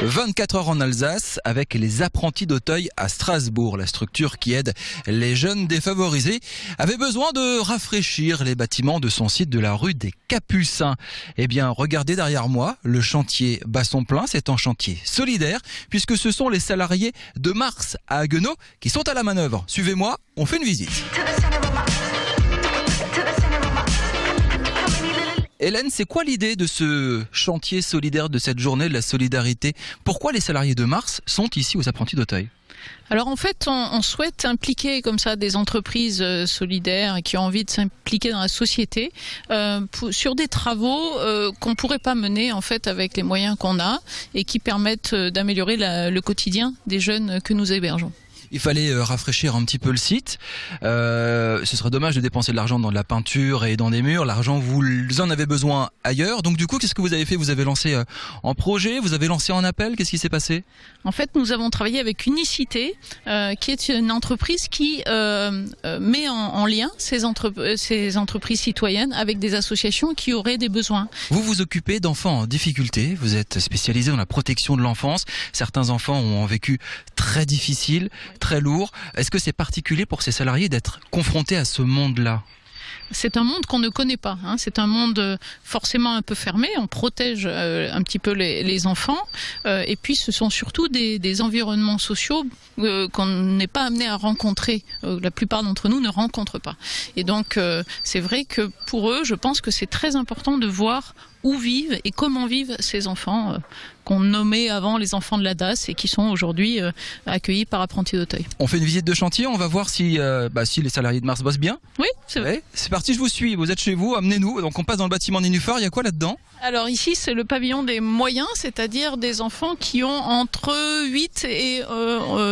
24 heures en Alsace avec les apprentis d'Auteuil à Strasbourg. La structure qui aide les jeunes défavorisés avait besoin de rafraîchir les bâtiments de son site de la rue des Capucins. Eh bien, regardez derrière moi, le chantier bat son plein. C'est un chantier solidaire puisque ce sont les salariés de Mars à Haguenau qui sont à la manœuvre. Suivez-moi, on fait une visite. Hélène, c'est quoi l'idée de ce chantier solidaire, de cette journée de la solidarité? Pourquoi les salariés de Mars sont ici aux apprentis d'Auteuil? Alors en fait, on souhaite impliquer comme ça des entreprises solidaires qui ont envie de s'impliquer dans la société sur des travaux qu'on ne pourrait pas mener en fait avec les moyens qu'on a et qui permettent d'améliorer le quotidien des jeunes que nous hébergeons. Il fallait rafraîchir un petit peu le site. Ce serait dommage de dépenser de l'argent dans de la peinture et dans des murs. L'argent, vous en avez besoin ailleurs. Donc du coup, qu'est-ce que vous avez fait? Vous avez lancé en projet, vous avez lancé en appel. Qu'est-ce qui s'est passé? En fait, nous avons travaillé avec Unicité, qui est une entreprise qui met en lien ces entreprises citoyennes avec des associations qui auraient des besoins. Vous vous occupez d'enfants en difficulté. Vous êtes spécialisé dans la protection de l'enfance. Certains enfants ont vécu très difficile, très lourd. Est-ce que c'est particulier pour ces salariés d'être confrontés à ce monde-là? C'est un monde qu'on ne connaît pas. Hein. C'est un monde forcément un peu fermé. On protège un petit peu les enfants. Et puis, ce sont surtout des environnements sociaux qu'on n'est pas amené à rencontrer. La plupart d'entre nous ne rencontrent pas. Et donc, c'est vrai que pour eux, je pense que c'est très important de voir où vivent et comment vivent ces enfants qu'on nommait avant les enfants de la DAS et qui sont aujourd'hui accueillis par Apprentis d'Auteuil. On fait une visite de chantier, on va voir si les salariés de Mars bossent bien. Oui, c'est vrai. Ouais, c'est parti, je vous suis, vous êtes chez vous, amenez-nous. Donc on passe dans le bâtiment Nénuphar, il y a quoi là-dedans? Alors ici, c'est le pavillon des moyens, c'est-à-dire des enfants qui ont entre 8 et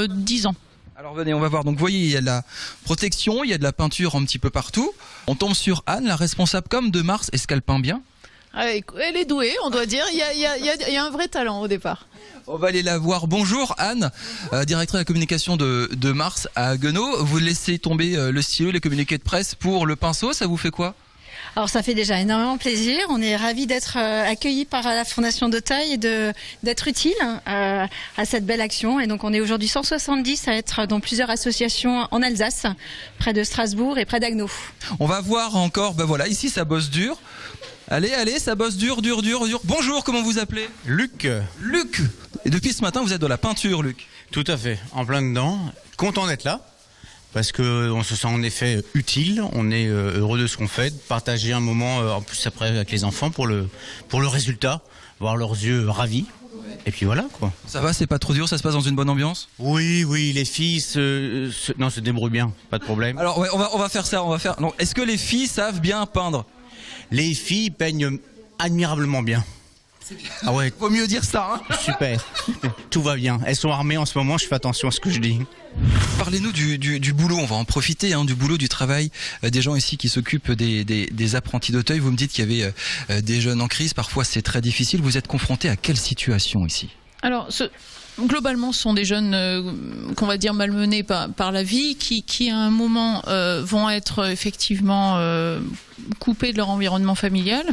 10 ans. Alors venez, on va voir. Donc vous voyez, il y a de la protection, il y a de la peinture un petit peu partout. On tombe sur Anne, la responsable com de Mars. Est-ce qu'elle peint bien? Elle est douée, on doit dire. Il y a un vrai talent au départ. On va aller la voir. Bonjour Anne, directrice de la communication de Mars à Haguenau. Vous laissez tomber le stylo, les communiqués de presse pour le pinceau, ça vous fait quoi? Alors ça fait déjà énormément plaisir. On est ravis d'être accueillis par la Fondation d'Auteuil et d'être utile à cette belle action. Et donc on est aujourd'hui 170 à être dans plusieurs associations en Alsace, près de Strasbourg et près d'Haguenau. On va voir encore, voilà, ici ça bosse dur. Allez, ça bosse dur. Bonjour, comment vous appelez? Luc. Luc. Et depuis ce matin, vous êtes dans la peinture, Luc. Tout à fait, en plein dedans. Content d'être là, parce qu'on se sent en effet utile. On est heureux de ce qu'on fait, de partager un moment, en plus après avec les enfants, pour le résultat, voir leurs yeux ravis. Et puis voilà, quoi. Ça va, c'est pas trop dur, ça se passe dans une bonne ambiance? Oui, les filles se débrouillent bien, pas de problème. Alors ouais, on va faire ça, Non, est-ce que les filles savent bien peindre? Les filles peignent admirablement bien. Ah ouais. Vaut mieux dire ça, hein. Super. Tout va bien. Elles sont armées en ce moment, je fais attention à ce que je dis. Parlez-nous du boulot, on va en profiter, du boulot, du travail des gens ici qui s'occupent des apprentis d'Auteuil. Vous me dites qu'il y avait des jeunes en crise, parfois c'est très difficile. Vous êtes confrontés à quelle situation ici? Alors, globalement, ce sont des jeunes qu'on va dire malmenés par la vie, qui à un moment vont être effectivement coupés de leur environnement familial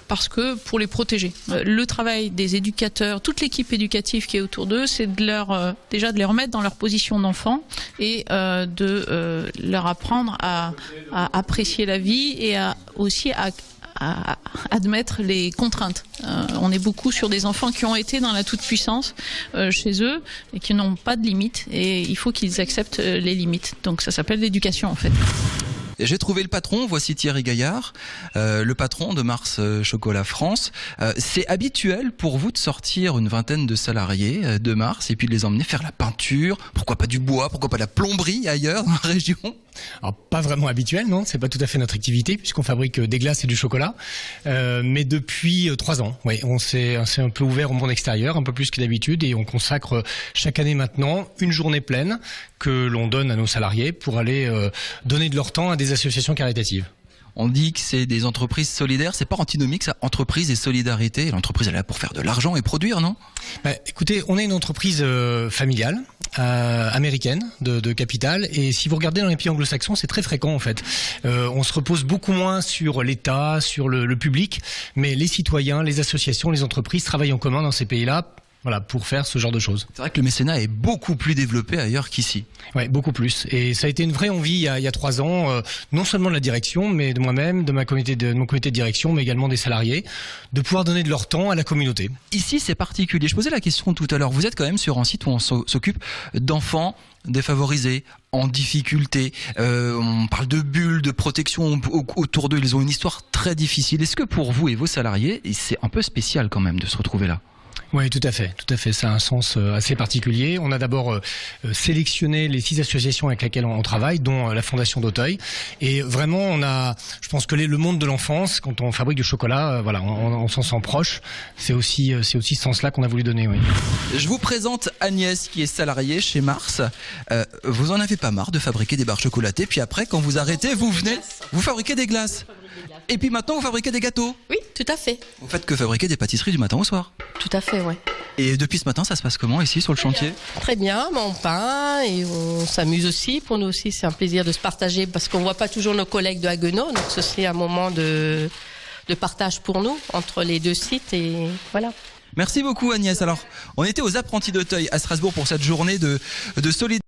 parce que pour les protéger. Le travail des éducateurs, toute l'équipe éducative qui est autour d'eux, c'est déjà de les remettre dans leur position d'enfant et de leur apprendre à apprécier la vie et aussi à admettre les contraintes. On est beaucoup sur des enfants qui ont été dans la toute-puissance chez eux et qui n'ont pas de limites et il faut qu'ils acceptent les limites. Donc ça s'appelle l'éducation en fait. J'ai trouvé le patron, voici Thierry Gaillard, le patron de Mars Chocolat France. C'est habituel pour vous de sortir une vingtaine de salariés de Mars et puis de les emmener faire la peinture, pourquoi pas du bois, pourquoi pas de la plomberie ailleurs dans la région? Alors pas vraiment habituel, non, c'est pas tout à fait notre activité puisqu'on fabrique des glaces et du chocolat. Mais depuis 3 ans, oui, on s'est un peu ouvert au monde extérieur, un peu plus que d'habitude, et on consacre chaque année maintenant une journée pleine que l'on donne à nos salariés pour aller donner de leur temps à des associations caritatives. On dit que c'est des entreprises solidaires, c'est pas antinomique ça, entreprise et solidarité. L'entreprise elle est là pour faire de l'argent et produire, non? Écoutez, on est une entreprise familiale, américaine, de capital, et si vous regardez dans les pays anglo-saxons, c'est très fréquent en fait. On se repose beaucoup moins sur l'État, sur le public, mais les citoyens, les associations, les entreprises travaillent en commun dans ces pays-là. voilà, pour faire ce genre de choses. C'est vrai que le mécénat est beaucoup plus développé ailleurs qu'ici. Ouais, beaucoup plus. Et ça a été une vraie envie il y a 3 ans, non seulement de la direction, mais de moi-même, de mon comité de direction, mais également des salariés, de pouvoir donner de leur temps à la communauté. Ici, c'est particulier. Je posais la question tout à l'heure. Vous êtes quand même sur un site où on s'occupe d'enfants défavorisés, en difficulté. On parle de bulles, de protection autour d'eux. Ils ont une histoire très difficile. Est-ce que pour vous et vos salariés, c'est un peu spécial quand même de se retrouver là ? Oui, tout à fait. Ça a un sens assez particulier. On a d'abord sélectionné les 6 associations avec lesquelles on travaille, dont la Fondation d'Auteuil. Et vraiment, je pense que le monde de l'enfance, quand on fabrique du chocolat, voilà, on s'en sent proche. C'est aussi ce sens-là qu'on a voulu donner, oui. Je vous présente Agnès, qui est salariée chez Mars. Vous en avez pas marre de fabriquer des barres chocolatées, puis après, quand vous arrêtez, vous venez, vous fabriquez des glaces. Et puis maintenant, vous fabriquez des gâteaux. Oui, tout à fait. Vous faites que fabriquer des pâtisseries du matin au soir. Tout à fait, ouais. Et depuis ce matin, ça se passe comment ici sur le chantier ? Très bien, on peint et on s'amuse aussi. Pour nous aussi, c'est un plaisir de se partager parce qu'on voit pas toujours nos collègues de Haguenau. Donc ce serait un moment de partage pour nous entre les 2 sites et voilà. Merci beaucoup Agnès. Alors, on était aux Apprentis d'Auteuil à Strasbourg pour cette journée de solidarité.